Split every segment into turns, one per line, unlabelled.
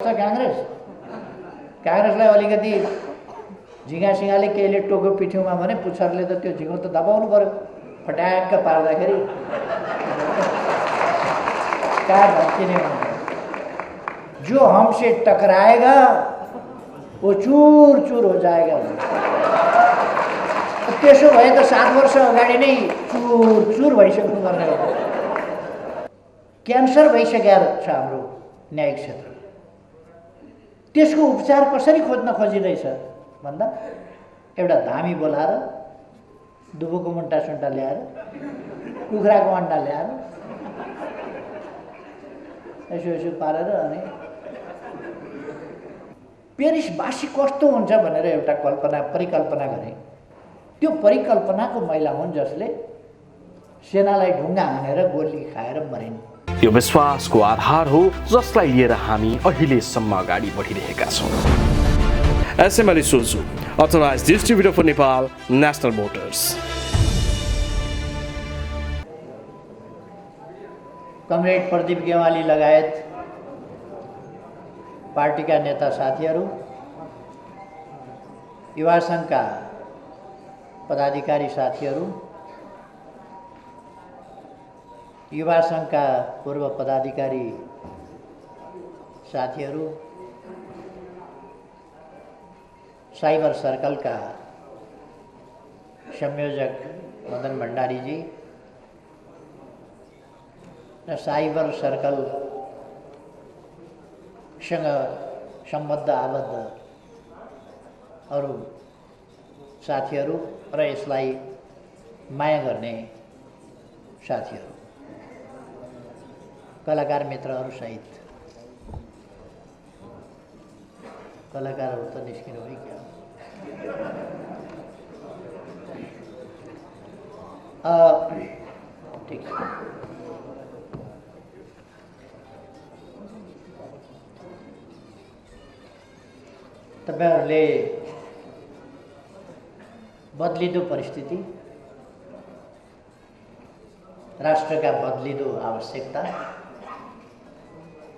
काङ्ग्रेसलाई अलिकति झिँगासिँगाले केहीले टोक्यो पिठ्यौँमा भने पुच्छरले त त्यो झिँगो त दबाउनु पर्यो, फट्याक्क पार्दाखेरि कार भत्किने। जो हमसे टकराएगा वो चूर चूर हो जाएगा। त्यसो भए त 7 वर्ष अगाडि नै चूर चूर भइसक्नु पर्ने हो। क्यान्सर भइसकेको छ हाम्रो न्यायिक क्षेत्र। त्यसको उपचार कसरी खोज्न खोजिरहेछ भन्दा एउटा धामी बोलाएर दुबोको मुन्टा सुन्टा ल्याएर कुखुराको अन्डा ल्याएर यसो यसो पारेर अनि पेरिसवासी कस्तो हुन्छ भनेर एउटा परिकल्पना गरे। त्यो परिकल्पनाको महिला हुन् जसले सेनालाई ढुङ्गा हानेर गोली खाएर मरिन्।
यो विश्वासको आधार हो जसलाई लिएर हामी अहिलेसम्म अगाडि बढिरहेका छौँ। SML Isuzu authorised distributor for Nepal National Motors.
Comrade Pradeep Gewali लगायत पार्टीका नेता साथीहरू, युवा सङ्घका पदाधिकारी साथीहरू, युवा सङ्घका पूर्व पदाधिकारी साथीहरू, साइबर सर्कलका संयोजक मदन भण्डारीजी र साइबर सर्कलसँग सम्बद्ध आबद्ध अरू साथीहरू र यसलाई माया गर्ने साथीहरू, कलाकार मित्रहरू सहित। कलाकारहरू त निस्किनु है क्या। ठिक छ। तपाईहरूले बदलिदो परिस्थिति, राष्ट्रका बदलिदो आवश्यकता,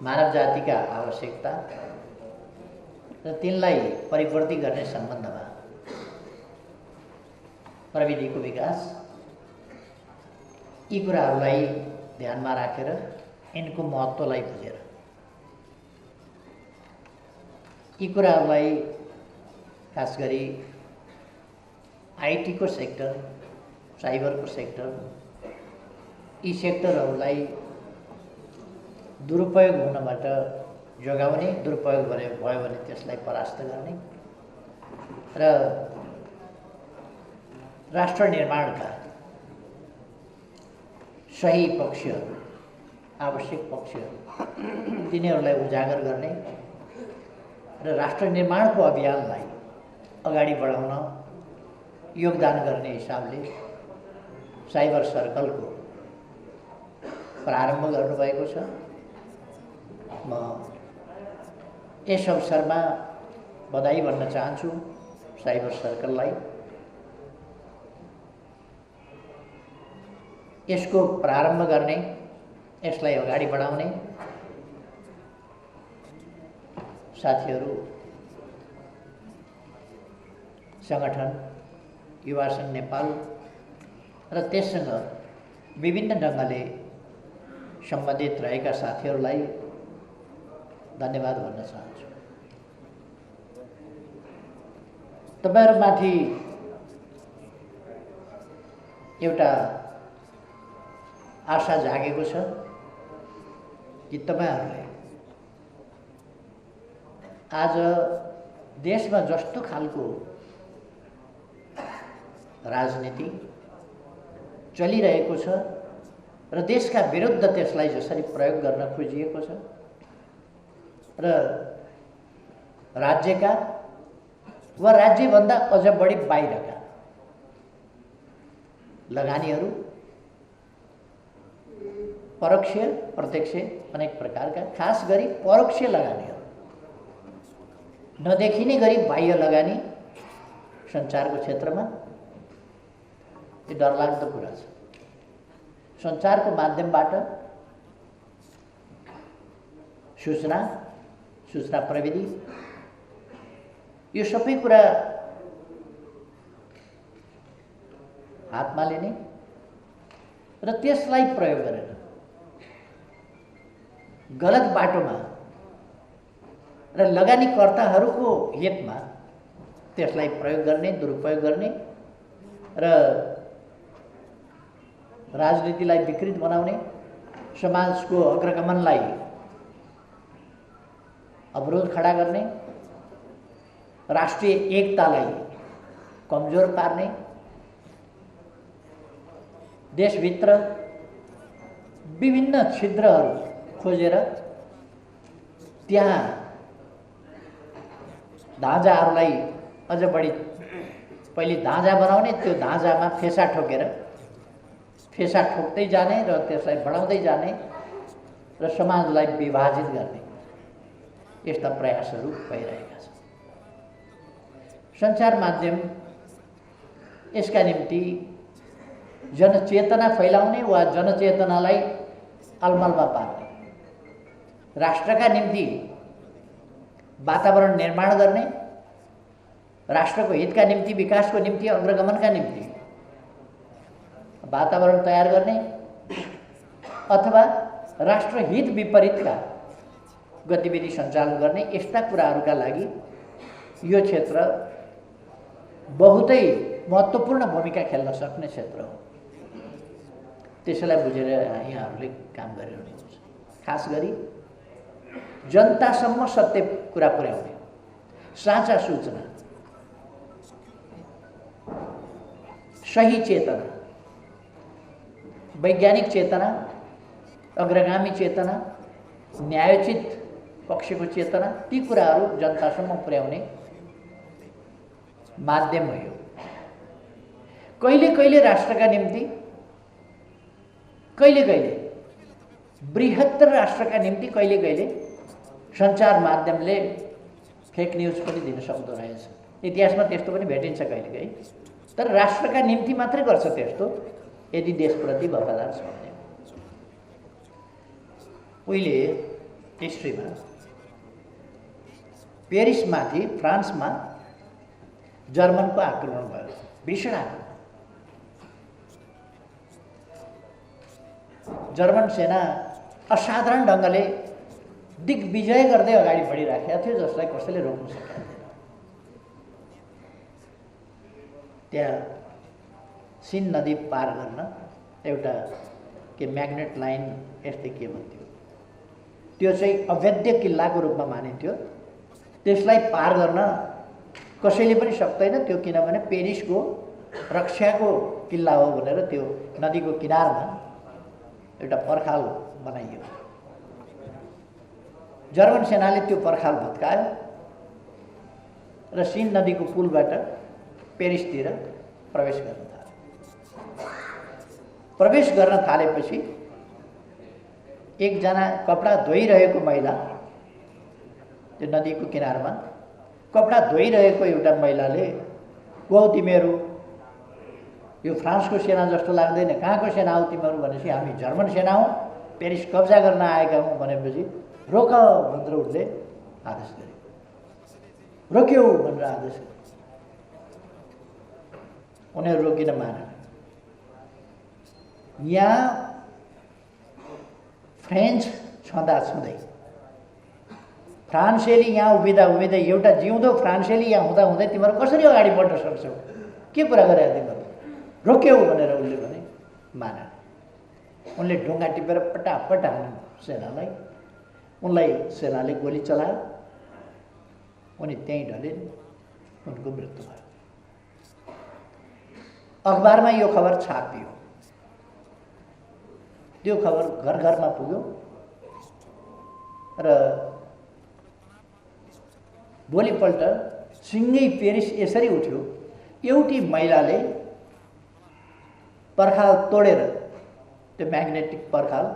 मानव जातिका आवश्यकता र तिनलाई परिवर्ती गर्ने सम्बन्धमा प्रविधिको विकास, यी कुराहरूलाई ध्यानमा राखेर यिनको महत्त्वलाई बुझेर यी कुराहरूलाई खास गरी आइटीको सेक्टर, साइबरको सेक्टर, यी सेक्टरहरूलाई दुरुपयोग हुनबाट जोगाउने, दुरुपयोग भयो भने त्यसलाई परास्त गर्ने र राष्ट्र निर्माणका सही पक्षहरू, आवश्यक पक्षहरू तिनीहरूलाई उजागर गर्ने र राष्ट्र निर्माणको अभियानलाई अगाडि बढाउन योगदान गर्ने हिसाबले साइबर सर्कलको प्रारम्भ गर्नुभएको छ। म यस अवसरमा बधाई भन्न चाहन्छु साइबर सर्कललाई। यसको प्रारम्भ गर्ने, यसलाई अगाडि बढाउने साथीहरू, सङ्गठन युवा सङ्घ नेपाल र त्यससँग विभिन्न ढङ्गले सम्बन्धित रहेका साथीहरूलाई धन्यवाद भन्न चाहन्छु। तपाईहरूमाथि एउटा आशा जागेको छ कि तपाईहरूले आज देशमा जस्तो खालको राजनीति चलिरहेको छ र देशका विरुद्ध त्यसलाई जसरी प्रयोग गर्न खोजिएको छ र राज्यका वा राज्यभन्दा अझ बढी बाहिरका लगानीहरू, परोक्ष प्रत्यक्ष अनेक प्रकारका, खास गरी परोक्ष लगानीहरू, नदेखिने गरी बाह्य लगानी सञ्चारको क्षेत्रमा, यो डरलाग्दो कुरा छ। सञ्चारको माध्यमबाट सूचना, सूचना प्रविधि, यो सबै कुरा हातमा लिने र त्यसलाई प्रयोग गरेर गलत बाटोमा र लगानीकर्ताहरूको हितमा त्यसलाई प्रयोग गर्ने, दुरुपयोग गर्ने र राजनीतिलाई विकृत बनाउने, समाजको अग्रगमनलाई अवरोध खडा गर्ने, राष्ट्रिय एकतालाई कमजोर पार्ने, देशभित्र विभिन्न छिद्रहरू खोजेर त्यहाँ धाँजाहरूलाई अझ बढी पहिले धाँजा बनाउने, त्यो धाँजामा फेसा ठोकेर फेसा ठोक्दै जाने र त्यसलाई बढाउँदै जाने र समाजलाई विभाजित गर्ने यस्ता प्रयासहरू भइरहेका छन्। सञ्चार माध्यम यसका निम्ति जनचेतना फैलाउने वा जनचेतनालाई अलमलमा पार्ने, राष्ट्रका निम्ति वातावरण निर्माण गर्ने, राष्ट्रको हितका निम्ति, विकासको निम्ति, अग्रगमनका निम्ति वातावरण तयार गर्ने अथवा राष्ट्रहित विपरीतका गतिविधि सञ्चालन गर्ने, यस्ता कुराहरूका लागि यो क्षेत्र बहुतै महत्त्वपूर्ण भूमिका खेल्न सक्ने क्षेत्र हो। त्यसैलाई बुझेर यहाँहरूले काम गरिरहनुहुन्छ। खास गरी जनतासम्म सत्य कुरा पुर्याउने, साँचा सूचना, सही चेतना, वैज्ञानिक चेतना, अग्रगामी चेतना, न्यायोचित पक्षको चेतना, ती कुराहरू जनतासम्म पुर्याउने माध्यम हो यो। कहिले कहिले राष्ट्रका निम्ति, कहिले कहिले बृहत्तर राष्ट्रका निम्ति कहिले कहिले सञ्चार माध्यमले फेक न्युज पनि दिन सक्दो रहेछ। इतिहासमा त्यस्तो पनि भेटिन्छ कहिलेकाहीँ, तर राष्ट्रका निम्ति मात्रै गर्छ त्यस्तो यदि देशप्रति वफादार छ भने। उहिले हिस्ट्रीमा पेरिसमाथि फ्रान्समा जर्मनको आक्रमण भयो, भीषण आक्रमण। जर्मन सेना असाधारण ढङ्गले दिग्विजय गर्दै अगाडि बढिराखेका थियो, जसलाई कसैले रोक्न सकेका थिएन। त्यहाँ सिन नदी पार गर्न एउटा के म्याग्नेट लाइन यस्तै के भन्थ्यो, त्यो चाहिँ अवैध किल्लाको रूपमा मानिन्थ्यो। त्यसलाई पार गर्न कसैले पनि सक्दैन त्यो, किनभने पेरिसको रक्षाको किल्ला हो भनेर त्यो नदीको किनारमा एउटा पर्खाल बनाइयो। जर्मन सेनाले त्यो पर्खाल भत्कायो र सिन नदीको पुलबाट पेरिसतिर प्रवेश गर्न थाल्यो। प्रवेश गर्न थालेपछि एकजना कपडा धोइरहेको महिला, त्यो नदीको किनारमा कपडा धोइरहेको एउटा महिलाले, "ओ तिमीहरू, यो फ्रान्सको सेना जस्तो लाग्दैन, कहाँको सेना हौ तिमीहरू?" भनेपछि "हामी जर्मन सेना हौँ, पेरिस कब्जा गर्न आएका हौँ" भनेपछि "रोक" भनेर उसले आदेश गरे। "रोक्यौ" भनेर आदेश गरे। उनीहरू रोकिन माने। यहाँ फ्रेन्च छँदाछँदै फ्रान्सेली यहाँ उभिँदा उभिँदै, एउटा जिउँदो फ्रान्सेली यहाँ हुँदा हुँदै तिमीहरू कसरी अगाडि बढ्न सक्छौ? के कुरा गरे तिमीहरू? रोक्यौ भनेर उसले भने माने। उनले ढुङ्गा टिपेर पटापट हान्यो सेनालाई। उनलाई सेनाले गोली चलायो, उनी त्यहीँ ढलिन्, उनको मृत्यु भयो। अखबारमा यो खबर छापियो, त्यो खबर घर घरमा पुग्यो र भोलिपल्ट सिँगै पेरिस यसरी उठ्यो। एउटी महिलाले पर्खाल तोडेर, त्यो म्याग्नेटिक पर्खाल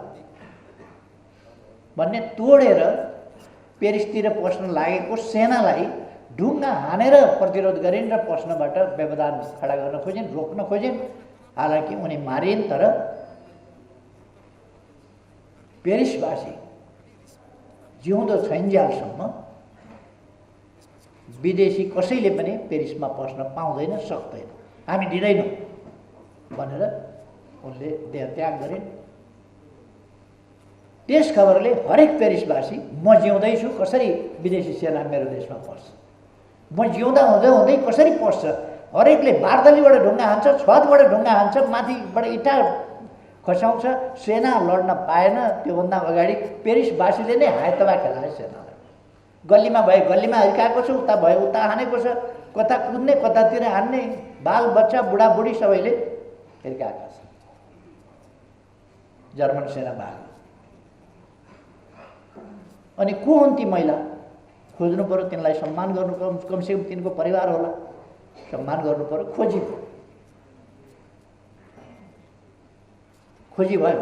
भन्ने तोडेर पेरिसतिर पस्न लागेको सेनालाई ढुङ्गा हानेर प्रतिरोध गरिन् र पस्नबाट व्यवधान खडा गर्न खोजिन्, रोक्न खोजिन्। हालाकि उनी मारिन्, तर पेरिसवासी जिउँदो छैन्जेलसम्म विदेशी कसैले पनि पेरिसमा पस्न पाउँदैन, सक्दैन, हामी दिँदैनौँ भनेर उनले देहत्याग गरे। त्यस खबरले हरेक पेरिसवासी म जिउँदैछु कसरी विदेशी सेना मेरो देशमा पस्छ, म जिउँदा हुँदै हुँदै कसरी पस्छ, हरेकले बारदलीबाट ढुङ्गा हान्छ, छतबाट ढुङ्गा हान्छ, माथिबाट इँटा खसाउँछ, सेना लड्न पाएन। त्योभन्दा अगाडि पेरिसवासीले नै हायतमा खेलाए सेनालाई। गल्लीमा भए गल्लीमा हिर्काएको छ, उता भए उता हानेको छ, कता कुद्ने कतातिर हान्ने, बाल बच्चा बुढाबुढी सबैले हिर्काएका छन्। जर्मन सेना भाग्यो। अनि को हुन् ती महिला? खोज्नु पर्यो, तिनलाई सम्मान गर्नु पर्यो, कमसेकम तिनको परिवार होला, सम्मान गर्नु पर्यो। खोजी भयो,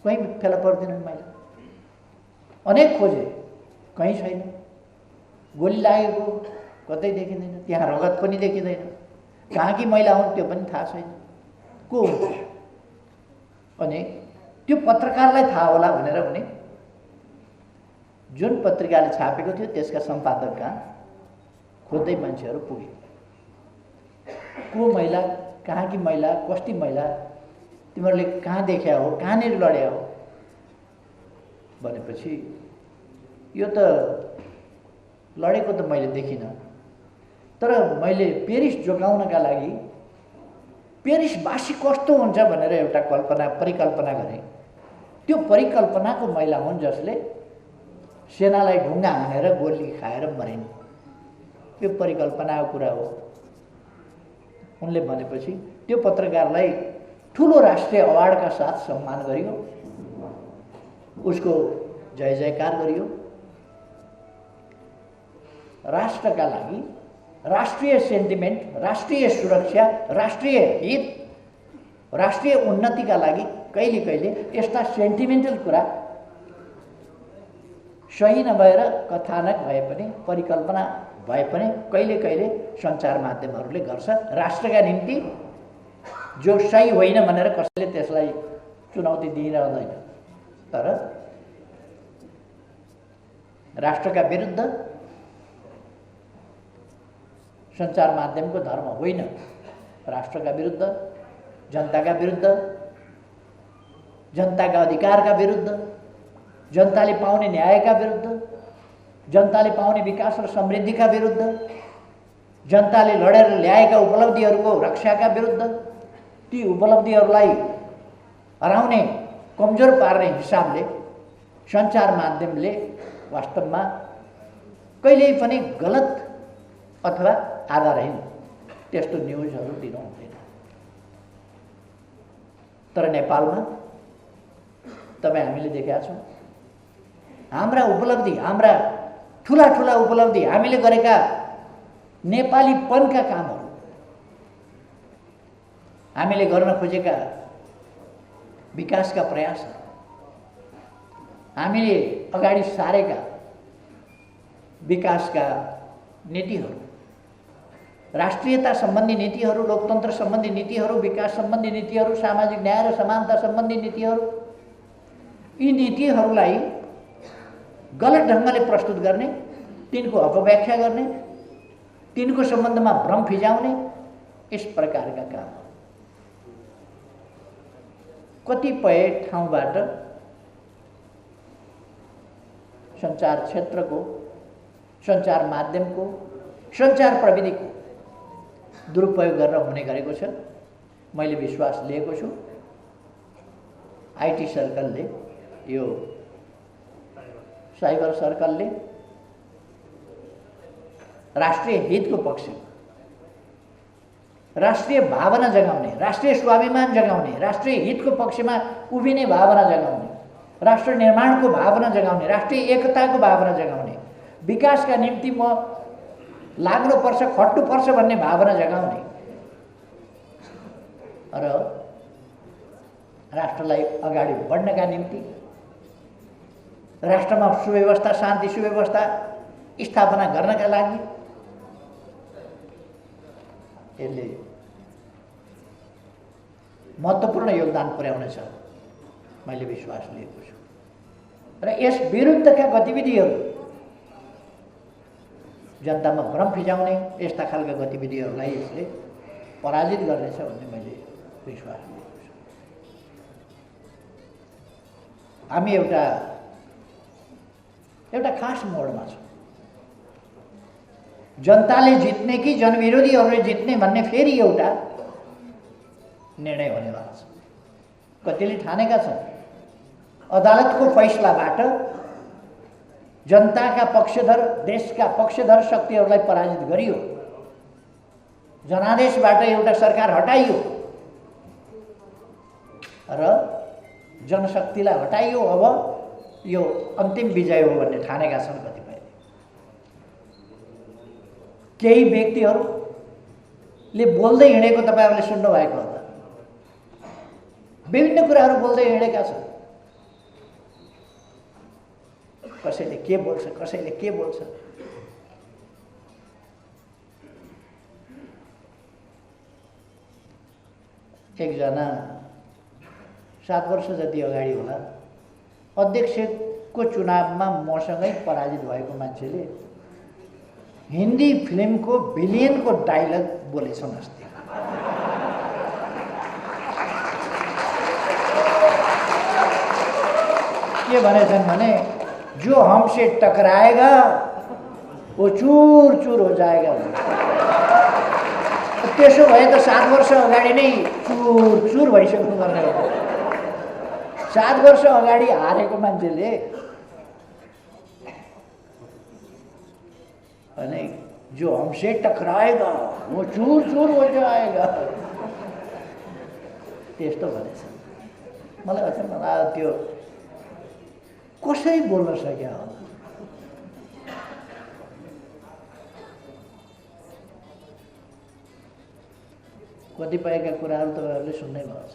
कहीँ फेला पर्दैनन् महिला। अनेक खोजे, कहीँ छैन। गोली लागेको कतै देखिँदैन, त्यहाँ रगत पनि देखिँदैन। कहाँकी महिला हुन् त्यो पनि थाहा छैन, को हुन्छ। अनि त्यो पत्रकारलाई थाहा होला भनेर उनी जुन पत्रिकाले छापेको थियो त्यसका सम्पादक कहाँ खोज्दै मान्छेहरू पुगे। को महिला, कहाँकी महिला, कस्ती महिला, तिमीहरूले कहाँ देख्या हो, कहाँनिर लड्या हो भनेपछि यो त लडेको त मैले देखिनँ, तर मैले पेरिस जोगाउनका लागि पेरिसवासी कस्तो हुन्छ भनेर एउटा परिकल्पना गरेँ। त्यो परिकल्पनाको महिला हुन् जसले सेनालाई ढुङ्गा हानेर गोली खाएर मरिन्। यो परिकल्पनाको कुरा हो। उनले भनेपछि त्यो पत्रकारलाई ठुलो राष्ट्रिय अवार्डका साथ सम्मान गरियो, उसको जय जयकार गरियो। राष्ट्रका लागि, राष्ट्रिय सेन्टिमेन्ट, राष्ट्रिय सुरक्षा, राष्ट्रिय हित, राष्ट्रिय उन्नतिका लागि कहिले कहिले यस्ता सेन्टिमेन्टल कुरा सही नभएर कथानक भए पनि, परिकल्पना भए पनि कहिले कहिले सञ्चार माध्यमहरूले गर्छ। राष्ट्रका निम्ति जो सही होइन भनेर कसैले त्यसलाई चुनौती दिइरहँदैन, तर राष्ट्रका विरुद्ध सञ्चार माध्यमको धर्म होइन। राष्ट्रका विरुद्ध, जनताका विरुद्ध, जनताका अधिकारका विरुद्ध, जनताले पाउने न्यायका विरुद्ध, जनताले पाउने विकास र समृद्धिका विरुद्ध, जनताले लडेर ल्याएका उपलब्धिहरूको रक्षाका विरुद्ध, ती उपलब्धिहरूलाई हराउने, कमजोर पार्ने हिसाबले सञ्चार माध्यमले वास्तवमा कहिल्यै पनि गलत अथवा आधारहीन त्यस्तो न्युजहरू दिनु हुँदैन। तर नेपालमा तपाईँ हामीले देखेका छौँ हाम्रा उपलब्धि, हाम्रा ठुला ठुला उपलब्धि, हामीले गरेका नेपालीपनका कामहरू, हामीले गर्न खोजेका विकासका प्रयासहरू, हामीले अगाडि सारेका विकासका नीतिहरू, राष्ट्रियता सम्बन्धी नीतिहरू, लोकतन्त्र सम्बन्धी नीतिहरू, विकास सम्बन्धी नीतिहरू, सामाजिक न्याय र समानता सम्बन्धी नीतिहरू, यी नीतिहरूलाई गलत ढङ्गले प्रस्तुत गर्ने, तिनको अपव्याख्या गर्ने, तिनको सम्बन्धमा भ्रम फिजाउने, यस प्रकारका काम कतिपय ठाउँबाट सञ्चार क्षेत्रको, सञ्चार माध्यमको, सञ्चार प्रविधिको दुरुपयोग गरेर हुने गरेको छ। मैले विश्वास लिएको छु आइटी सर्कलले, यो साइबर सर्कलले राष्ट्रिय हितको पक्षमा, राष्ट्रिय भावना जगाउने, राष्ट्रिय स्वाभिमान जगाउने, राष्ट्रिय हितको पक्षमा उभिने भावना जगाउने, राष्ट्र निर्माणको भावना जगाउने, राष्ट्रिय एकताको भावना जगाउने, विकासका निम्ति म लाग्नुपर्छ, खट्नुपर्छ भन्ने भावना जगाउने र राष्ट्रलाई अगाडि बढ्नका निम्ति, राष्ट्रमा सुव्यवस्था, शान्ति सुव्यवस्था स्थापना गर्नका लागि यसले महत्त्वपूर्ण योगदान पुर्याउनेछ मैले विश्वास लिएको छु। र यस विरुद्धका गतिविधिहरू जनतामा भ्रम फिजाउने यस्ता खालका गतिविधिहरूलाई यसले पराजित गर्नेछ भन्ने मैले विश्वास गरेको छु। हामी एउटा खास मोडमा छौँ। जनताले जित्ने कि जनविरोधीहरूले जित्ने भन्ने फेरि एउटा निर्णय हुनेवाला छ। कतिले ठानेका छन् अदालतको फैसलाबाट जनताका पक्षधर, देशका पक्षधर शक्तिहरूलाई पराजित गरियो, जनादेशबाट एउटा सरकार हटाइयो र जनशक्तिलाई हटाइयो। अब यो अन्तिम विजय हो भन्ने ठानेका छन् कतिपय। केही व्यक्तिहरूले बोल्दै हिँडेको तपाईँहरूले सुन्नुभएको होला। विभिन्न कुराहरू बोल्दै हिँडेका छन्। कसैले के बोल्छ, कसैले के बोल्छ। एकजना 7 वर्ष जति अगाडि होला अध्यक्षको चुनावमा मसँगै पराजित भएको मान्छेले हिन्दी फिल्मको भिलियनको डायलग बोलेछन् अस्ति। के भनेछन् भने जो हमसे टकराएगा वो चूर चूर हो जाएगा। त्यसो भए त 7 वर्ष अगाडि नै चूर चूर भइसक्नु पर्ने हो। 7 वर्ष अगाडि हारेको मान्छेले भने जो हमसे टकराएगा वो चूर चूर हो जाएगा त्यस्तो भनेछ। मलाई अचम्म लाग्यो त्यो कसरी बोल्न सक्या होला। कतिपयका कुराहरू तपाईँहरूले सुन्नै भएको छ।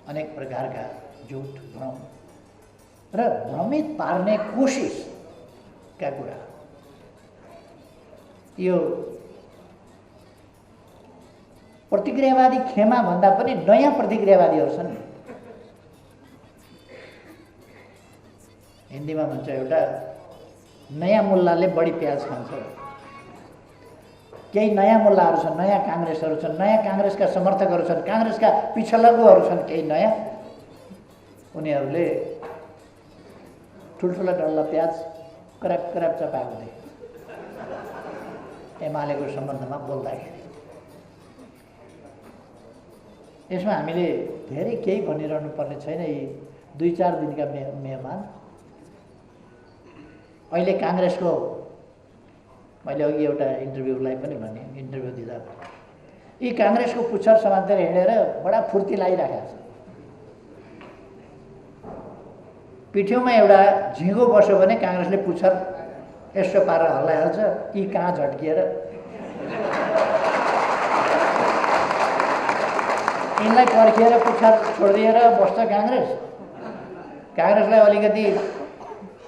अनेक प्रकारका झुट, भ्रम र भ्रमित पार्ने कोसिसका कुरा। यो प्रतिक्रियावादी खेमा भन्दा पनि नयाँ प्रतिक्रियावादीहरू छन्। हिन्दीमा भन्छ एउटा नयाँ मुल्लाले बढी प्याज खान्छ। केही नयाँ मुल्लाहरू छन्, नयाँ काङ्ग्रेसहरू छन्, नयाँ काङ्ग्रेसका समर्थकहरू छन्, काङ्ग्रेसका पिछलग्गुहरू छन् केही नयाँ। उनीहरूले ठुल्ठुला डल्ला प्याज कराप कराप चपाएको थिए एमालेको सम्बन्धमा बोल्दाखेरि। यसमा हामीले धेरै केही भनिरहनु पर्ने छैन। यी 2-4 दिनका मेहमान अहिले काङ्ग्रेसको, मैले अघि एउटा इन्टरभ्यूलाई पनि भने, इन्टरभ्यू दिँदा यी काङ्ग्रेसको पुच्छर समातेर हिँडेर बडा फुर्ती लागिरहेका छ। पिठ्यौमा एउटा झिँगो बस्यो भने काङ्ग्रेसले पुच्छर यसो पारेर हल्लाइहाल्छ। यी कहाँ झट्किएर यिनलाई पर्खिएर पुच्छर छोडिदिएर बस्छ काङ्ग्रेस। काङ्ग्रेसलाई अलिकति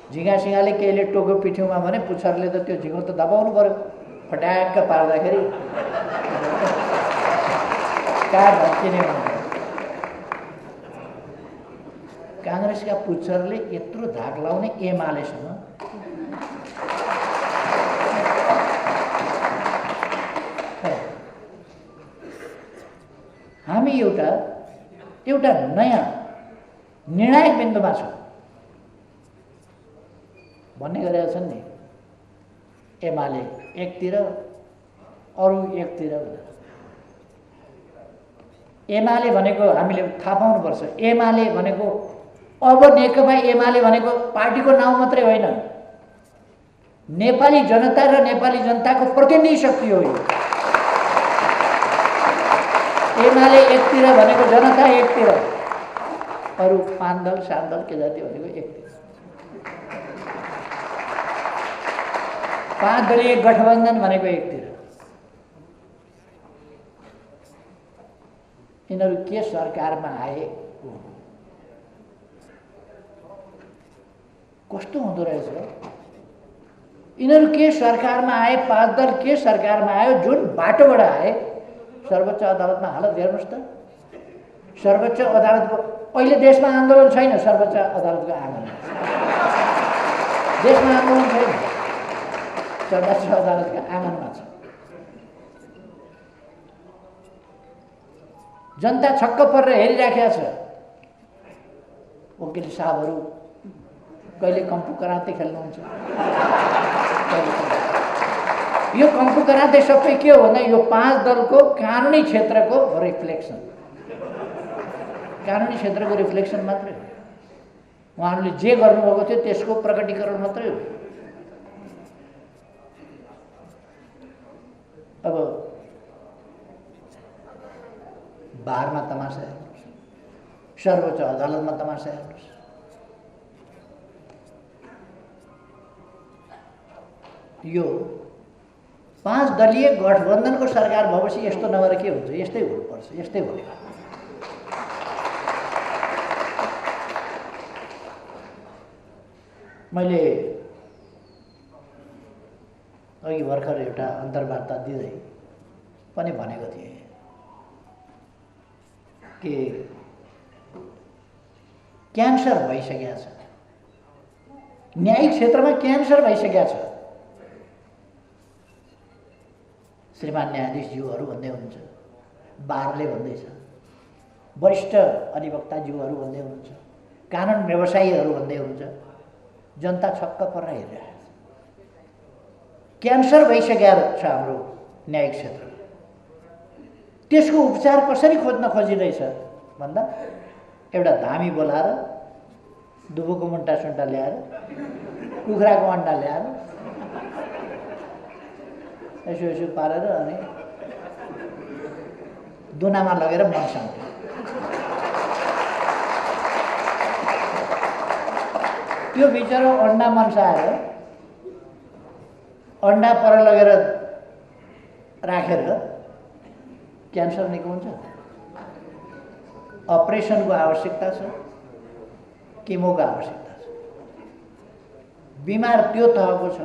झिँगासिँगाले केहीले टोक्यो पिठ्यौमा भने पुच्छरले त त्यो झिँगो त दबाउनु पर्यो। फट्याक्क पार्दाखेरि कहाँ झट्किने हुन्छ। काङ्ग्रेसका पुच्छरले यत्रो धाक लाउने एमालेसँग हामी एउटा नयाँ निर्णायक बिन्दुमा छौँ भन्ने गरेका छन् नि। एमाले एकतिर, अरू एकतिर। एमाले भनेको हामीले थाहा पाउनुपर्छ। एमाले भनेको अब नेकपा एमाले भनेको पार्टीको नाउँ मात्रै होइन, नेपाली जनता र नेपाली जनताको प्रतिनिधि शक्ति हो। एमाले एकतिर भनेको जनता एकतिर, अरू 5 दल 7 दल के जाति भनेको एकतिर। 5 दलीय गठबन्धन भनेको एकतिर। यिनीहरू के सरकारमा आए कस्तो हुँदो रहेछ। यिनीहरू के सरकारमा आए, 5 दल के सरकारमा आयो, जुन बाटोबाट आए। सर्वोच्च अदालतमा हालत हेर्नुहोस् त। सर्वोच्च अदालतको अहिले देशमा आन्दोलन छैन। सर्वोच्च अदालतको आन्दोलन देशमा आन्दोलन छैन, सर्वोच्च अदालतका आँगनमा छ। जनता छक्क परेर हेरिराखेको छ। वकिल साहबहरू कहिले कम्पु कराते खेल्नुहुन्छ, यो कम्पु कराते सबै के हो भन्दा यो 5 दलको कानुनी क्षेत्रको रिफ्लेक्सन, कानुनी क्षेत्रको रिफ्लेक्सन मात्रै हो। उहाँहरूले जे गर्नुभएको थियो त्यसको प्रकटीकरण मात्रै हो। अब बारमा तमासा हेर्नुहोस्, सर्वोच्च अदालतमा तमासा हेर्नुहोस्। यो 5 दलीय गठबन्धनको सरकार भएपछि यस्तो नभएर के हुन्छ? यस्तै हुनुपर्छ, यस्तै भयो। मैले अघि भर्खर एउटा अन्तर्वार्ता दिँदै पनि भनेको थिएँ कि क्यान्सर भइसकेको छ, न्यायिक क्षेत्रमा क्यान्सर भइसकेको छ। श्रीमान न्यायाधीशज्यूहरू भन्दै हुनुहुन्छ, बारले भन्दैछ, वरिष्ठ अधिवक्ताज्यूहरू भन्दै हुनुहुन्छ, कानुन व्यवसायीहरू भन्दै हुनुहुन्छ। जनता छक्क परेर हेरिरहेको छ। क्यान्सर भइसकेको छ हाम्रो न्यायिक क्षेत्र। त्यसको उपचार कसरी खोज्न खोजिँदैछ भन्दा एउटा धामी बोलाएर दुबोको मुन्टा सुन्टा ल्याएर कुखुराको अन्डा ल्याएर यसो यसो पारेर अनि दुनामा लगेर मर्साउँथ्यो। त्यो बिचरा अन्डा मन्साएर अन्डा पर लगेर राखेर क्यान्सर निको हुन्छ? अपरेसनको आवश्यकता छ, केमोको आवश्यकता छ। बिमार त्यो तहको छ।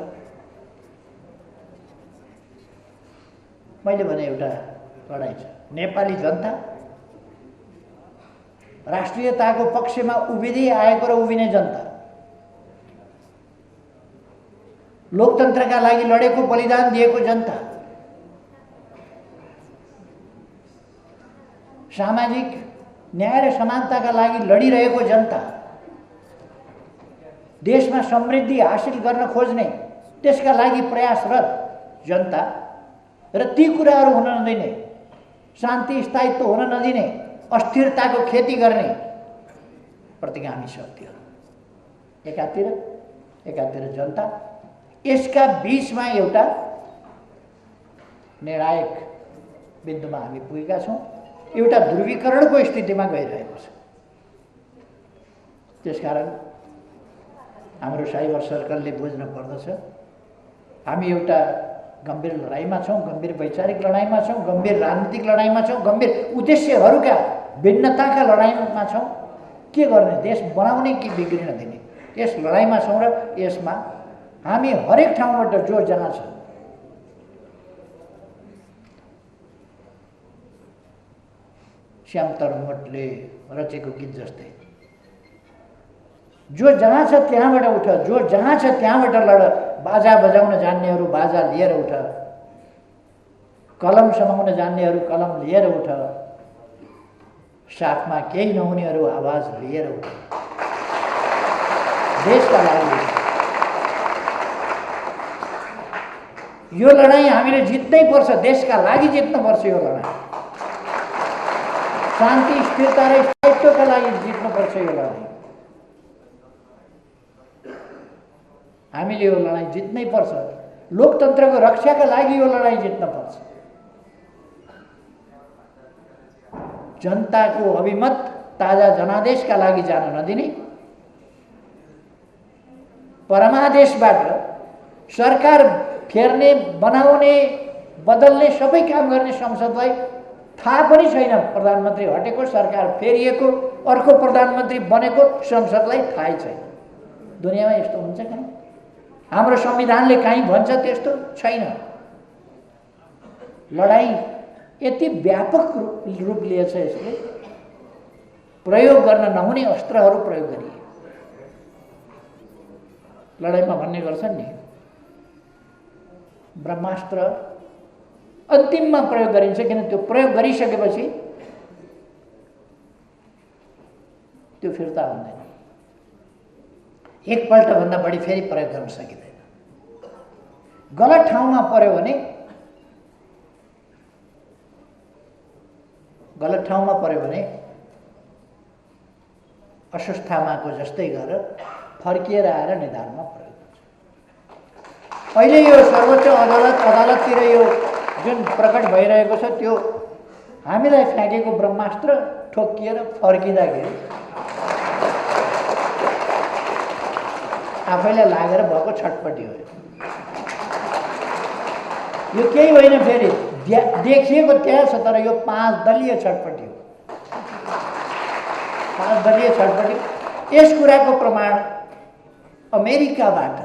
मैले भने एउटा लडाइँ छ। नेपाली जनता राष्ट्रियताको पक्षमा उभिँदै आएको र उभिने जनता, लोकतन्त्रका लागि लडेको, बलिदान दिएको जनता, सामाजिक न्याय र समानताका लागि लडिरहेको जनता, देशमा समृद्धि हासिल गर्न खोज्ने, त्यसका लागि प्रयासरत जनता र ती कुराहरू हुन नदिने, शान्ति स्थायित्व हुन नदिने, अस्थिरताको खेती गर्ने प्रतिगामी शक्तिहरू एकातिर जनता। यसका बीचमा एउटा निर्णायक बिन्दुमा हामी पुगेका छौँ। एउटा ध्रुवीकरणको स्थितिमा गइरहेको छ। त्यसकारण हाम्रो साइबर सर्कलले बुझ्न पर्दछ, हामी एउटा गम्भीर लडाइँमा छौँ, गम्भीर वैचारिक लडाइँमा छौँ, गम्भीर राजनीतिक लडाइँमा छौँ, गम्भीर उद्देश्यहरूका भिन्नताका लडाइँमा छौँ। के गर्ने? देश बनाउने कि बिग्रिन दिने? यस लडाइँमा छौँ र यसमा हामी हरेक ठाउँबाट जो जहाँ छ श्याम तरङ्गटले रचेको गीत जस्तै जो जहाँ छ त्यहाँबाट उठ, जो जहाँ छ त्यहाँबाट लड। बाजा बजाउन जान्नेहरू बाजा लिएर उठ, कलम समाउन जान्नेहरू कलम लिएर उठ, साथमा केही नहुनेहरू आवाज लिएर उठ। देशका लागि यो लडाइँ हामीले जित्नै पर्छ। देशका लागि जित्नुपर्छ यो लडाइँ। शान्ति स्थिरता र स्थायित्वका लागि जित्नुपर्छ यो लडाइँ। हामीले यो लडाइँ जित्नै पर्छ। लोकतन्त्रको रक्षाका लागि यो लडाइँ जित्नुपर्छ। जनताको अभिमत ताजा जनादेशका लागि जान नदिने, परमादेशबाट सरकार फेर्ने, बनाउने, बदल्ने सबै काम गर्ने संसदलाई थाहा पनि छैन प्रधानमन्त्री हटेको, सरकार फेरिएको, अर्को प्रधानमन्त्री बनेको संसदलाई थाहै छैन। दुनियाँमा यस्तो हुन्छ कहाँ? हाम्रो संविधानले कहीँ भन्छ त्यस्तो छैन। लडाइँ यति व्यापक रूप लिएछ, यसले प्रयोग गर्न नहुने अस्त्रहरू प्रयोग गरिए। लडाइँमा भन्ने गर्छन् नि, ब्रह्मास्त्र अन्तिममा प्रयोग गरिन्छ, किन त्यो प्रयोग गरिसकेपछि त्यो फिर्ता हुँदैन। एकपल्ट भन्दा बढी फेरि प्रयोग गर्न सकिँदैन। गलत ठाउँमा पर्यो भने, अश्वत्थामाको जस्तै गरेर फर्किएर आएर निधारमा प्रयोग गर्छ। अहिले यो सर्वोच्च अदालततिर यो जुन प्रकट भइरहेको छ, त्यो हामीलाई फ्याँकेको ब्रह्मास्त्र ठोकिएर फर्किँदाखेरि आफैलाई लागेर भएको छटपटी हो। यो केही होइन, फेरि देखिएको त्यहाँ छ, तर यो 5 दलीय छटपटी हो। 5 दलीय छटपटी। यस कुराको प्रमाण अमेरिकाबाट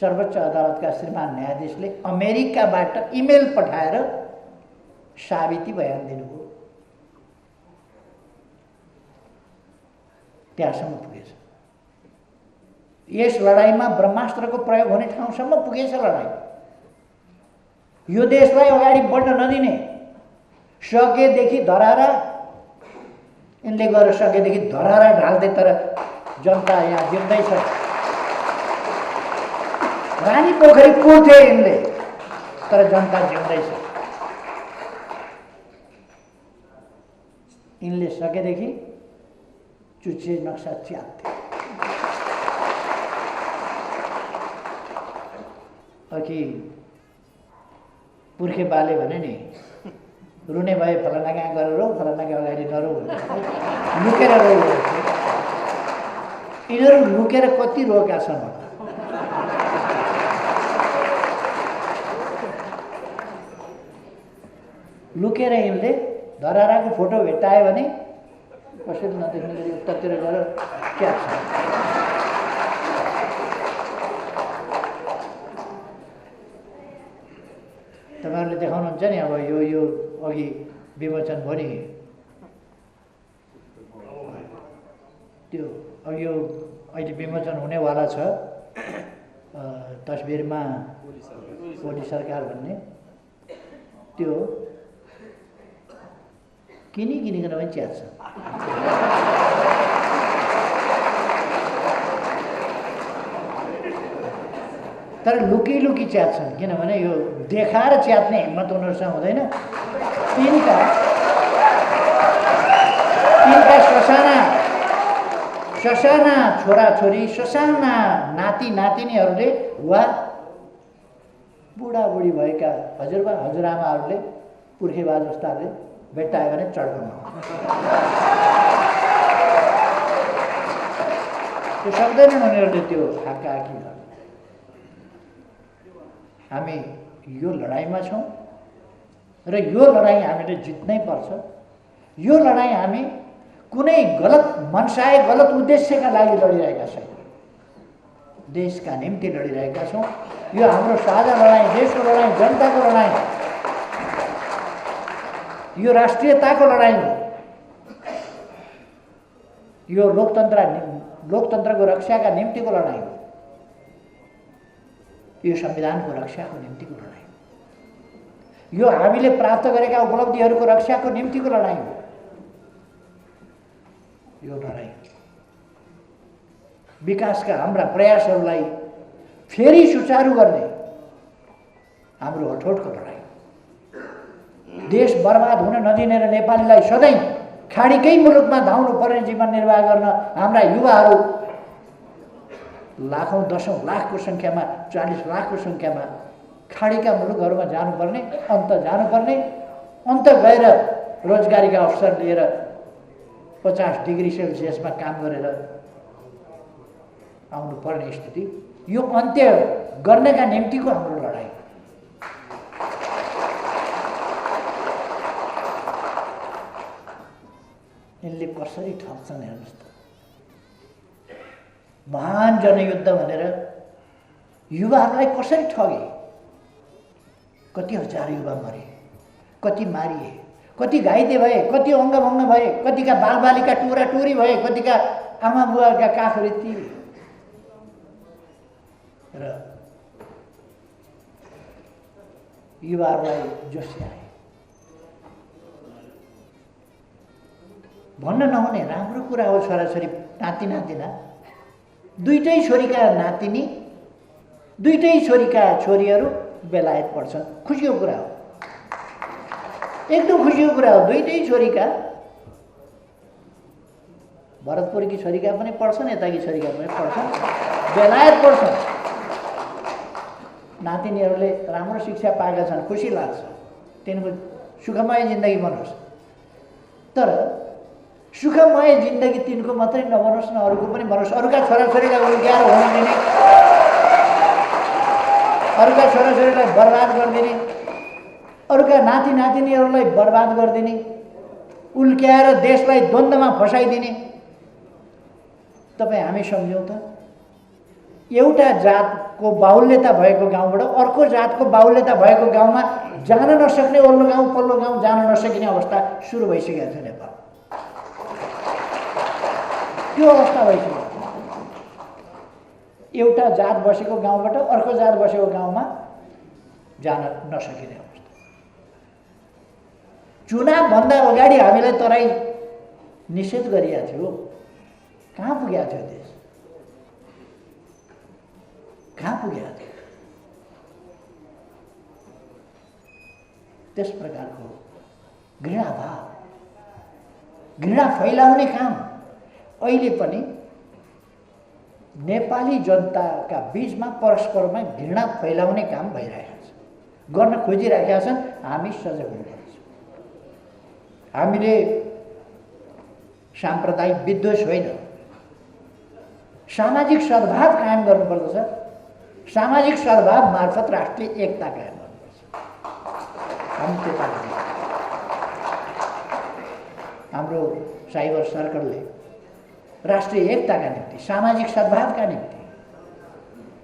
सर्वोच्च अदालतका श्रीमान न्यायाधीशले अमेरिकाबाट इमेल पठाएर साबिती बयान दिनुभयो। त्यहाँसम्म पुगेछ। यस लडाइँमा ब्रह्मास्त्रको प्रयोग हुने ठाउँसम्म पुगेछ लडाइँ। यो देशलाई अगाडि बढ्न नदिने, सकेदेखि धरारा यिनले गएर सकेदेखि धरारा ढाल्दै, तर जनता यहाँ जिउँदैछ। रानी पोखरी पुर्थे यिनले, तर जनता जिउँदैछ। यिनले सकेदेखि चुच्चे नक्सा च्यात्थे। अघि पुर्खे बाले भने नि, रुने भए फलाना कहाँ गरेर रो, फलाना कहाँ अगाडि नरो, लुकेर रो। यिनीहरू लुकेर कति रोका छन्। लुकेर यिनले धराराको फोटो भेट्टायो भने कसैले नदेख्ने गरी उत्तातिर गएर क्याप्छ। तपाईँहरूले देखाउनुहुन्छ नि, अब यो अघि विमोचन भयो नि, त्यो अब यो अहिले विमोचन हुनेवाला छ तस्बिरमा ओली सरकार भन्ने, त्यो किनिकन पनि च्यात्छ। तर लुकी च्यात्छन्, किनभने यो देखाएर च्यात्ने हिम्मत उनीहरूसँग हुँदैन। तिनका ससाना छोराछोरी, ससाना नाति नातिनीहरूले वा बुढाबुढी भएका हजुरबा हजुरआमाहरूले, पुर्खेबा जस्ताले भेट्टायो भने चड्काउनु। त्यो सक्दैनन् उनीहरूले त्यो हाकाहाकी गर्न। हामी यो लडाइँमा छौँ र यो लडाइँ हामीले जित्नै पर्छ। यो लडाइँ हामी कुनै गलत मनसाय, गलत उद्देश्यका लागि लडिरहेका छैनौँ। देशका निम्ति लडिरहेका छौँ। यो हाम्रो साझा लडाइँ, देशको लडाइँ, जनताको लडाइँ, यो राष्ट्रियताको लडाइँ हो। यो लोकतन्त्रको रक्षाका निम्तिको लडाइँ हो। यो संविधानको रक्षाको निम्तिको लडाइँ हो। यो हामीले प्राप्त गरेका उपलब्धिहरूको रक्षाको निम्तिको लडाइँ हो। यो लडाइँ विकासका हाम्रा प्रयासहरूलाई फेरि सुचारू गर्ने हाम्रो अठोटको लडाइँ। देश बर्बाद हुन नदिने र नेपालीलाई सधैँ खाडीकै मुलुकमा धाउनु पर्ने जीवन निर्वाह गर्न हाम्रा युवाहरू लाखौँ, 10औं लाखको सङ्ख्यामा, 40 लाखको सङ्ख्यामा खाडीका मुलुकहरूमा जानुपर्ने, अन्त गएर रोजगारीका अवसर लिएर 50 डिग्री सेल्सियसमा काम गरेर आउनुपर्ने स्थिति, यो अन्त्य गर्नका निम्तिको हाम्रो लडाइँ। यिनले कसरी ठग्छन् हेर्नुहोस् त। महान जनयुद्ध भनेर युवाहरूलाई कसरी ठगे। कति हजार युवा मरे, कति मारिए, कति घाइते भए, कति अङ्गभङ्ग भए, कतिका बालबालिका टुरा टुरी भए, कतिका आमा बुवाका काखहरू थिए। र युवाहरूलाई जोस्याए। भन्न नहुने राम्रो कुरा हो। छोराछोरी नाति नातिना दुईटै छोरीका नातिनी दुईटै छोरीका छोरीहरू बेलायत पढ्छन्। खुसीको कुरा हो, एकदम खुसीको कुरा हो। दुईटै छोरीका भरतपुरकी छोरीका पनि पढ्छन्, यताकी छोरीका पनि पढ्छन्, बेलायत पढ्छन्। नातिनीहरूले राम्रो शिक्षा पाएका छन्, खुसी लाग्छ। तिनको सुखमय जिन्दगी बनोस्। तर सुखमय जिन्दगी तिनको मात्रै नबनोस् न, अरूको पनि बनोस्। अरूका छोराछोरीलाई उल्ट्याएर हुन दिने, अरूका छोराछोरीलाई बर्बाद गरिदिने, अरूका नाति नातिनीहरूलाई बर्बाद गरिदिने, उल्क्याएर देशलाई द्वन्द्वमा फसाइदिने तपाईँ हामी सम्झौँ त? एउटा जातको बाहुल्यता भएको गाउँबाट अर्को जातको बाहुल्यता भएको गाउँमा जान नसक्ने, ओल्लो गाउँ पल्लो गाउँ जान नसकिने अवस्था सुरु भइसकेको छ नेपाल। त्यो अवस्था भइसक्यो। एउटा जात बसेको गाउँबाट अर्को जात बसेको गाउँमा जान नसकिने अवस्था। चुनावभन्दा अगाडि हामीलाई तराई निषेध गरिएको थियो। कहाँ पुगेको थियो देश? कहाँ पुगेको थियो? त्यस प्रकारको घृणाभाव, घृणा फैलाउने काम अहिले पनि नेपाली जनताका बीचमा परस्परमा घृणा फैलाउने काम भइरहेको छ, गर्न खोजिरहेका छन्। हामी सजग हुनुपर्छ। हामीले साम्प्रदायिक विद्वेष होइन, सामाजिक सद्भाव कायम गर्नुपर्दछ। सामाजिक सद्भाव मार्फत राष्ट्रिय एकता कायम गर्नुपर्छ। हामी त्यता हाम्रो साइबर सर्कलले राष्ट्रिय एकताका निम्ति, सामाजिक सद्भावका निम्ति,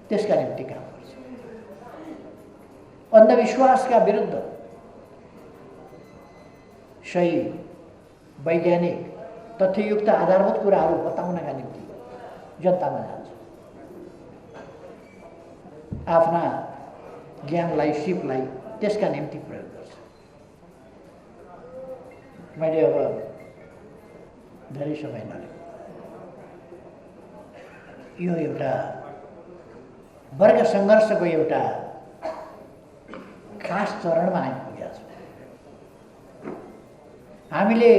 त्यसका निम्ति काम गर्छ। अन्धविश्वासका विरुद्ध सही वैज्ञानिक तथ्ययुक्त आधारभूत कुराहरू बताउनका निम्ति जनतामा जान्छ। आफ्ना ज्ञानलाई, सिपलाई त्यसका निम्ति प्रयोग गर्छ। मैले अब धेरै समय नलिएको, यो एउटा वर्ग सङ्घर्षको एउटा खास चरणमा आइपुगेका छौँ। हामीले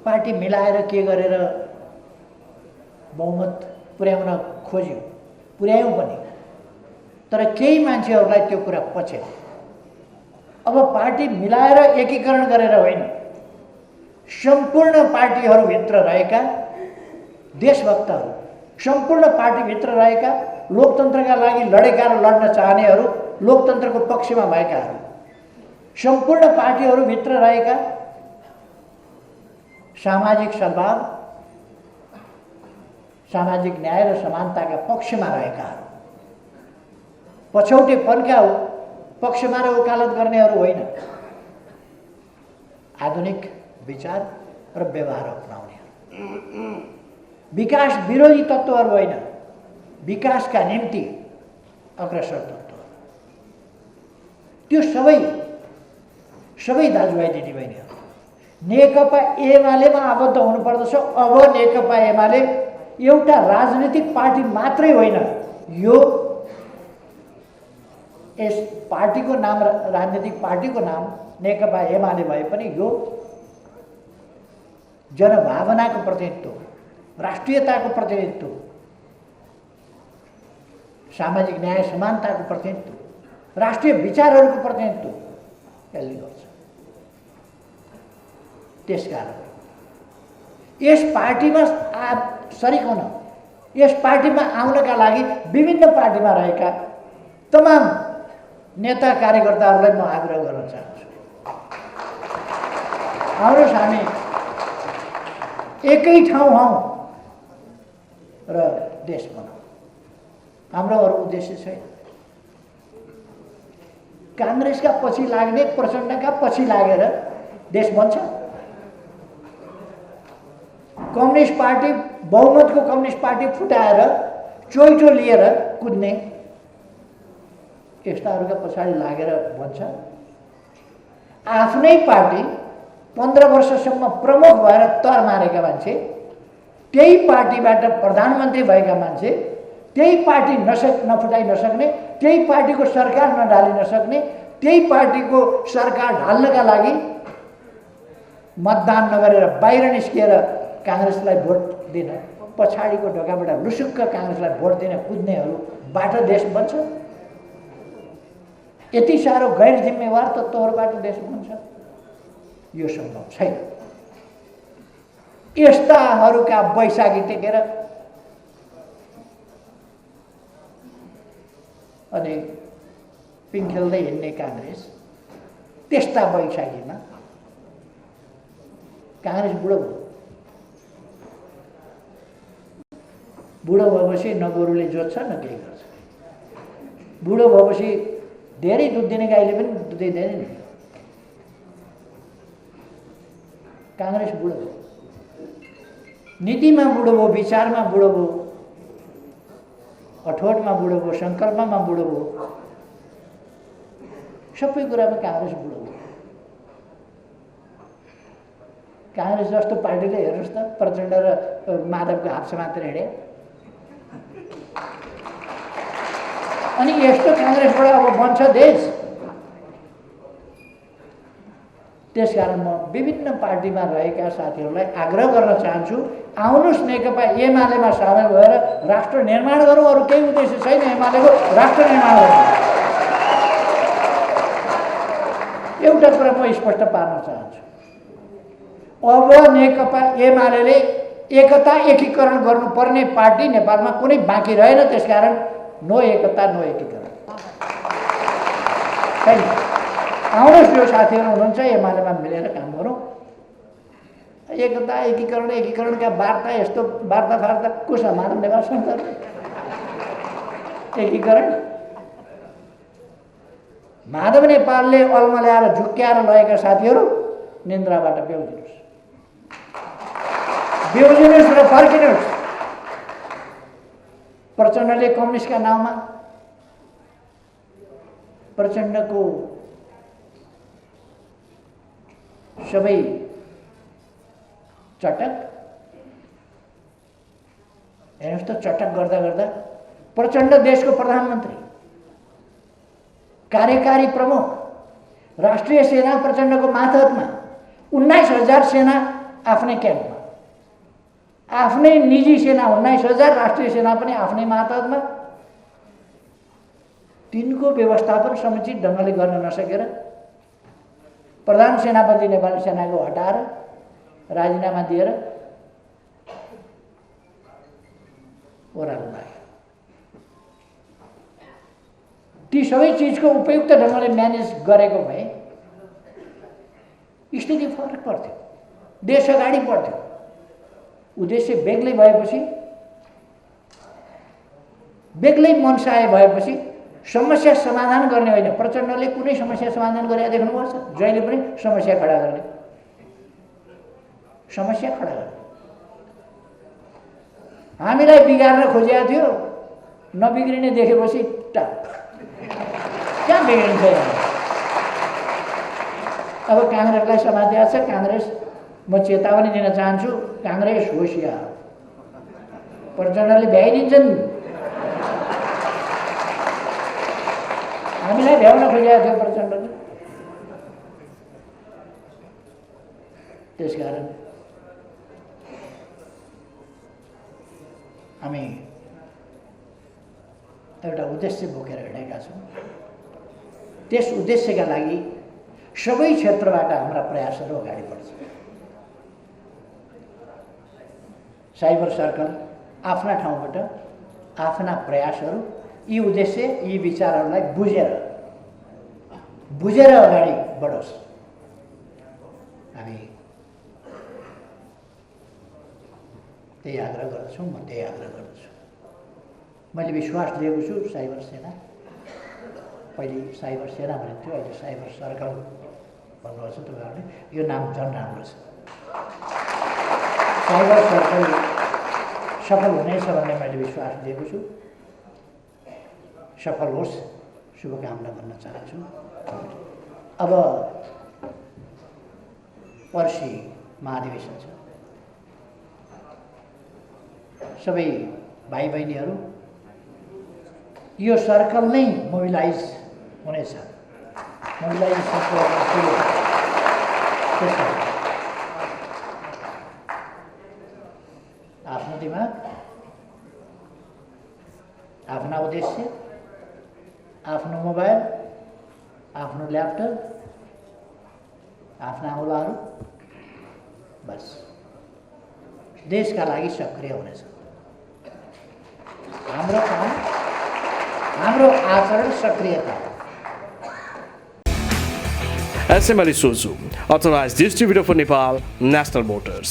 पार्टी मिलाएर के गरेर बहुमत पुर्याउन खोज्यौँ, पुर्यायौँ पनि, तर केही मान्छेहरूलाई त्यो कुरा पछ्यो। अब पार्टी मिलाएर एकीकरण गरेर होइन, सम्पूर्ण पार्टीहरूभित्र रहेका देशभक्तहरू, सम्पूर्ण पार्टीभित्र रहेका लोकतन्त्रका लागि लडेका र लड्न चाहनेहरू, लोकतन्त्रको पक्षमा भएकाहरू, सम्पूर्ण पार्टीहरूभित्र रहेका सामाजिक सद्भाव, सामाजिक न्याय र समानताका पक्षमा रहेकाहरू, पछौटेपनका पक्षमा र वकालत गर्नेहरू होइन, आधुनिक विचार र व्यवहार अपनाउनेहरू, विकास विरोधी तत्त्वहरू होइन, विकासका निम्ति अग्रसर तत्त्वहरू। त्यो सबै दाजुभाइ दिदीबहिनीहरू नेकपा एमालेमा आबद्ध हुनुपर्दछ। अब नेकपा एमाले एउटा राजनीतिक पार्टी मात्रै होइन, यो यस पार्टीको नाम, राजनीतिक पार्टीको नाम नेकपा एमाले भए पनि यो जनभावनाको प्रतिनिधित्व, राष्ट्रियताको प्रतिनिधित्व, सामाजिक न्याय समानताको प्रतिनिधित्व, राष्ट्रिय विचारहरूको प्रतिनिधित्व यसले गर्छ। त्यसकारण यस पार्टीमा सरिक हुन, यस पार्टीमा आउनका लागि विभिन्न पार्टीमा रहेका तमाम नेता कार्यकर्ताहरूलाई म आग्रह गर्न चाहन्छु। आउनुहोस्, हामी एकै ठाउँ हौँ र देश बनाऊ। हाम्रो अरू उद्देश्य छैन। काङ्ग्रेसका पछि लाग्ने, प्रचण्डका पछि लागेर देश बन्छ? कम्युनिस्ट पार्टी, बहुमतको कम्युनिस्ट पार्टी फुटाएर चोइटो लिएर कुद्ने यस्ताहरूका पछाडि लागेर भन्छ आफ्नै पार्टी 15 वर्षसम्म प्रमुख भएर तर मारेका मान्छे, त्यही पार्टीबाट प्रधानमन्त्री भएका मान्छे, त्यही पार्टी नफुटाइ नसक्ने, त्यही पार्टीको सरकार नढालिन सक्ने, त्यही पार्टीको सरकार ढाल्नका लागि मतदान नगरेर बाहिर निस्किएर काङ्ग्रेसलाई भोट दिन, पछाडिको ढोकाबाट लुसुक्क काङ्ग्रेसलाई भोट दिन कुद्नेहरूबाट देश बन्छ। यति साह्रो गैर जिम्मेवार तत्त्वहरूबाट देश बन्छ, यो सम्भव छैन। यस्ताहरूका बैशाखी टेकेर अनि पिङ खेल्दै हिँड्ने काङ्ग्रेस, त्यस्ता बैशाखीमा काङ्ग्रेस बुढो भयो। बुढो भएपछि न गोरुले जोत्छ न केही गर्छ। बुढो भएपछि धेरै दुध दिने गाईले पनि दुध दिँदैन नि। काङ्ग्रेस बुढो भयो, नीतिमा बुढो भयो, विचारमा बुढो भयो, अठोटमा बुढो भयो, सङ्कल्पमा बुढो भयो, सबै कुरामा काङ्ग्रेस बुढो भयो। काङ्ग्रेस जस्तो पार्टीले हेर्नुहोस् त प्रचण्ड र माधवको हात समातेर हिँडे। अनि यस्तो काङ्ग्रेसबाट अब बन्छ देश। त्यसकारण म विभिन्न पार्टीमा रहेका साथीहरूलाई आग्रह गर्न चाहन्छु, आउनुहोस् नेकपा एमालेमा सामेल भएर राष्ट्र निर्माण गरौँ। अरू केही उद्देश्य छैन एमालेको, राष्ट्र निर्माण गरौँ। एउटा कुरा म स्पष्ट पार्न चाहन्छु, अब नेकपा एमाले एकता एकीकरण गर्नुपर्ने पार्टी नेपालमा कुनै बाँकी रहेन। त्यसकारण नो एकता नो एकीकरण छैन। आउनुहोस् जो साथीहरू हुनुहुन्छ एमालेमा मिलेर काम गरौँ। एकता एकीकरणका वार्ता यस्तो वार्ता को समाधान नेपाल संसद एकीकरण माधव नेपालले अल्मल्याएर झुक्क्याएर लगेका साथीहरू निन्द्राबाट बेउजिनुहोस् र फर्किनुहोस्। प्रचण्डले कम्युनिस्टका नाउँमा प्रचण्डको सबै चटक हेर्नुहोस् त, चटक गर्दा गर्दा प्रचण्ड देशको प्रधानमन्त्री, कार्यकारी प्रमुख, राष्ट्रिय सेना प्रचण्डको मातहतमा, 19,000 सेना आफ्नै क्याम्पमा, आफ्नै निजी सेना 19,000, राष्ट्रिय सेना पनि आफ्नै मातहतमा, तिनको व्यवस्थापन समुचित ढङ्गले गर्न नसकेर प्रधान सेनापति नेपाली सेनाको हटाएर राजीनामा दिएर ओह्रालो लाग्यो। ती सबै चिजको उपयुक्त ढङ्गले म्यानेज गरेको भए स्थिति फरक पर्थ्यो, देश अगाडि बढ्थ्यो। उद्देश्य बेग्लै भएपछि, बेग्लै मनसाय भएपछि समस्या समाधान गर्ने होइन। प्रचण्डले कुनै समस्या समाधान गरेर देख्नुभएको छ? जहिले पनि समस्या खडा गर्ने। हामीलाई बिगार्न खोजेको थियो, नबिग्रिने देखेपछि टप कहाँ बिग्रिन्छ। अब काङ्ग्रेसलाई समातेको छ। काङ्ग्रेस, म चेतावनी दिन चाहन्छु, काङ्ग्रेस होसियार। प्रचण्डले भ्याइदिन्छन्। हामीलाई भ्याउन खोजेको थियो प्रचण्डले। त्यसकारण हामी एउटा उद्देश्य बोकेर हिँडेका छौँ। त्यस उद्देश्यका लागि सबै क्षेत्रबाट हाम्रा प्रयासहरू अगाडि बढ्छ। साइबर सर्कल आफ्ना ठाउँबाट आफ्ना प्रयासहरू, यी उद्देश्य, यी विचारहरूलाई बुझेर अगाडि बढोस्। हामी त्यही आग्रह गर्दछौँ, म त्यही आग्रह गर्दछु। मैले विश्वास दिएको छु साइबर सेना, पहिले साइबर सेना भनिन्थ्यो, अहिले साइबर सर्कल भन्नुभएको छ तपाईँहरूले। यो नाम झन् राम्रो छ। साइबर सर्कल सफल हुनेछ भन्ने मैले विश्वास दिएको छु। सफल होस्, शुभकामना भन्न चाहन्छु। अब पर्सि महाधिवेशन छ। सबै भाइ बहिनीहरू यो सर्कल नै मोबिलाइज हुनेछ। मोबिलाइजेसनको आफ्नो दिमाग, आफ्ना उद्देश्य, आफ्नो मोबाइल, आफ्नो ल्यापटप, आफ्ना औलाहरू, बस देशका लागि सक्रिय हुनेछ। हाम्रो काम, हाम्रो आचरण सक्रियता।
SML Isuzu, authorized distributor for Nepal, National Motors.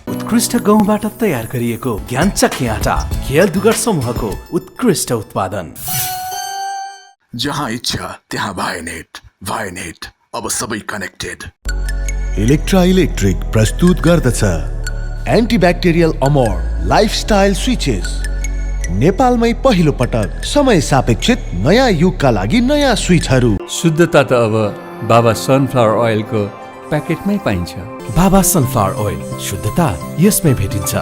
उत्कृष्ट गहुँबाट तयार गरिएको ज्ञानचक्की आटा खेल दुगर समूहको उत्कृष्ट उत्पादन।
जहाँ इच्छा त्यहाँ भाइनेट अब सबै कनेक्टेड।
इलेक्ट्रा इलेक्ट्रिक प्रस्तुत गर्दछ एन्टिब्याक्टेरियल अमोर लाइफस्टाइल स्विचेस। नेपालमै पहिलो पटक समय सापेक्षित नयाँ युगका लागि नयाँ स्विचहरू।
शुद्धता त अब बाबा सनफ्लावर ओइलको प्याकेटमै पाइन्छ।
बाबा सनफ्लावर ओइल, शुद्धता यसमै भेटिन्छ।